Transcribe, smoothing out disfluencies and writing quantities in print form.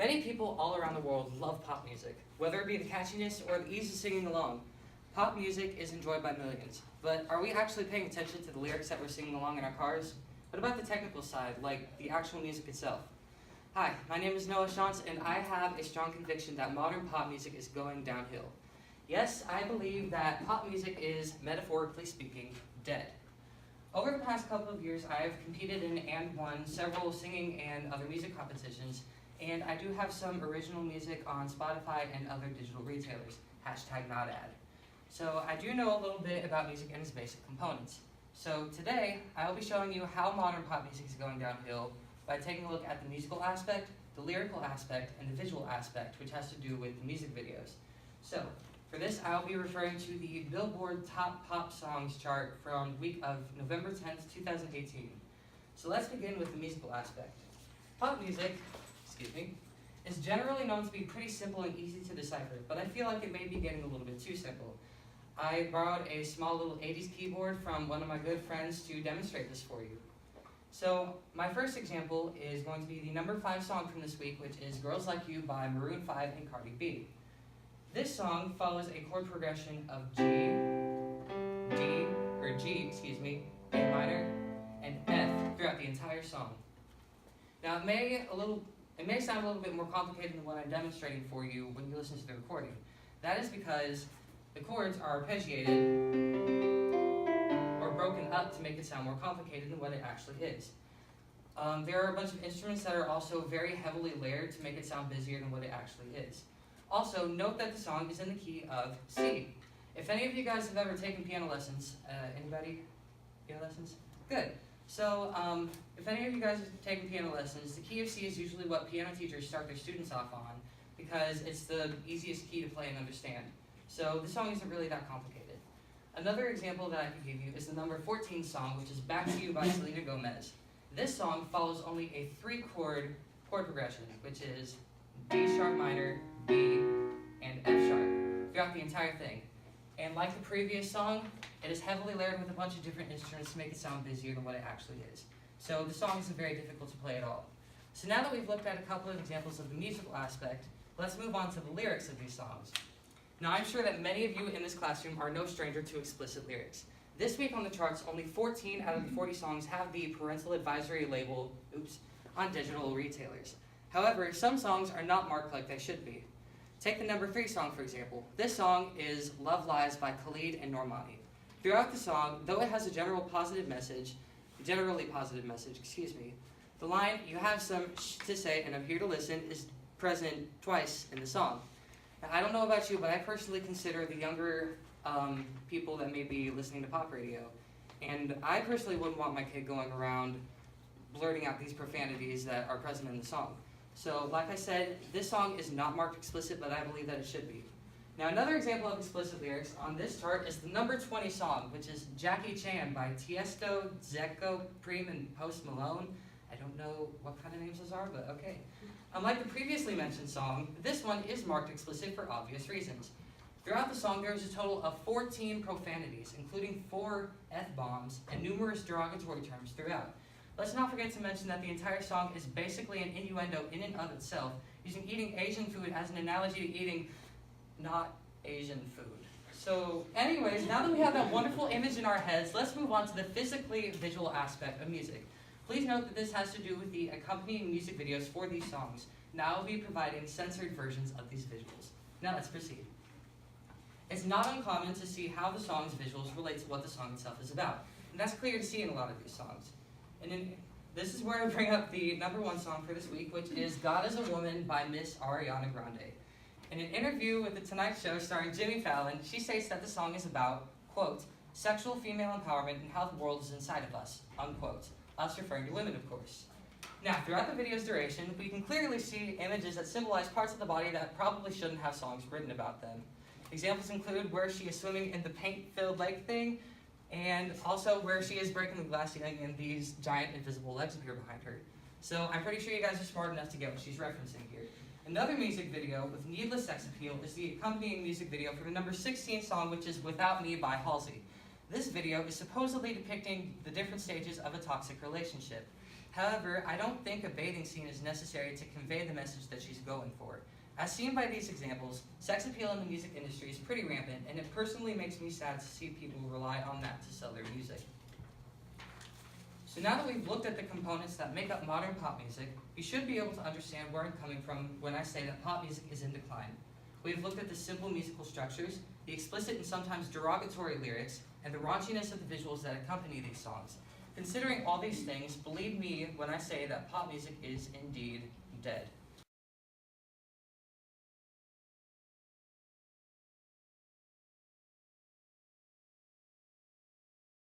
Many people all around the world love pop music, whether it be the catchiness or the ease of singing along. Pop music is enjoyed by millions, but are we actually paying attention to the lyrics that we're singing along in our cars? What about the technical side, like the actual music itself? Hi, my name is Noah Shantz, and I have a strong conviction that modern pop music is going downhill. Yes, I believe that pop music is, metaphorically speaking, dead. Over the past couple of years, I have competed in and won several singing and other music competitions, and I do have some original music on Spotify and other digital retailers, #NotAd. So I do know a little bit about music and its basic components. So today, I will be showing you how modern pop music is going downhill by taking a look at the musical aspect, the lyrical aspect, and the visual aspect, which has to do with the music videos. So, for this, I'll be referring to the Billboard Top Pop Songs chart from the week of November 10th, 2018. So let's begin with the musical aspect. Pop music, is generally known to be pretty simple and easy to decipher, but I feel like it may be getting a little bit too simple. I borrowed a small little 80s keyboard from one of my good friends to demonstrate this for you. So, my first example is going to be the number 5 song from this week, which is Girls Like You by Maroon 5 and Cardi B. This song follows a chord progression of G, A minor, and F throughout the entire song. Now, it may sound a little bit more complicated than what I'm demonstrating for you when you listen to the recording. That is because the chords are arpeggiated or broken up to make it sound more complicated than what it actually is. There are a bunch of instruments that are also very heavily layered to make it sound busier than what it actually is. Also, note that the song is in the key of C. If any of you guys have ever taken piano lessons, anybody? Piano lessons? Good. So, if any of you guys have taken piano lessons, the key of C is usually what piano teachers start their students off on because it's the easiest key to play and understand. So, the song isn't really that complicated. Another example that I could give you is the number 14 song, which is Back to You by Selena Gomez. This song follows only a 3-chord chord progression, which is D sharp minor, B, and F sharp throughout the entire thing. And like the previous song, it is heavily layered with a bunch of different instruments to make it sound busier than what it actually is. So the song isn't very difficult to play at all. So now that we've looked at a couple of examples of the musical aspect, let's move on to the lyrics of these songs. Now I'm sure that many of you in this classroom are no stranger to explicit lyrics. This week on the charts, only 14 out of the 40 songs have the parental advisory label, on digital retailers. However, some songs are not marked like they should be. Take the number 3 song, for example. This song is Love Lies by Khalid and Normani. Throughout the song, though it has a generally positive message, the line, "You have some to say and I'm here to listen," is present twice in the song. Now, I don't know about you, but I personally consider the younger people that may be listening to pop radio, and I personally wouldn't want my kid going around blurting out these profanities that are present in the song. So, like I said, this song is not marked explicit, but I believe that it should be. Now, another example of explicit lyrics on this chart is the number 20 song, which is Jackie Chan by Tiesto, Zeko, Preem, and Post Malone. I don't know what kind of names those are, but okay. Unlike the previously mentioned song, this one is marked explicit for obvious reasons. Throughout the song, there is a total of 14 profanities, including 4 F-bombs and numerous derogatory terms throughout. Let's not forget to mention that the entire song is basically an innuendo in and of itself, using eating Asian food as an analogy to eating not Asian food. So anyways, now that we have that wonderful image in our heads, let's move on to the physically visual aspect of music. Please note that this has to do with the accompanying music videos for these songs. Now I'll be providing censored versions of these visuals. Now let's proceed. It's not uncommon to see how the song's visuals relate to what the song itself is about, and that's clear to see in a lot of these songs. And this is where I bring up the number 1 song for this week, which is God is a Woman by Miss Ariana Grande. In an interview with The Tonight Show starring Jimmy Fallon, she states that the song is about, quote, sexual female empowerment and how the world is inside of us, unquote. Us referring to women, of course. Now, throughout the video's duration, we can clearly see images that symbolize parts of the body that probably shouldn't have songs written about them. Examples include where she is swimming in the paint-filled lake thing, and also where she is breaking the glass ceiling and these giant invisible legs appear behind her. So I'm pretty sure you guys are smart enough to get what she's referencing here. Another music video with needless sex appeal is the accompanying music video for the number 16 song, which is Without Me by Halsey. This video is supposedly depicting the different stages of a toxic relationship. However, I don't think a bathing scene is necessary to convey the message that she's going for. As seen by these examples, sex appeal in the music industry is pretty rampant, and it personally makes me sad to see people rely on that to sell their music. So now that we've looked at the components that make up modern pop music, we should be able to understand where I'm coming from when I say that pop music is in decline. We've looked at the simple musical structures, the explicit and sometimes derogatory lyrics, and the raunchiness of the visuals that accompany these songs. Considering all these things, believe me when I say that pop music is indeed dead.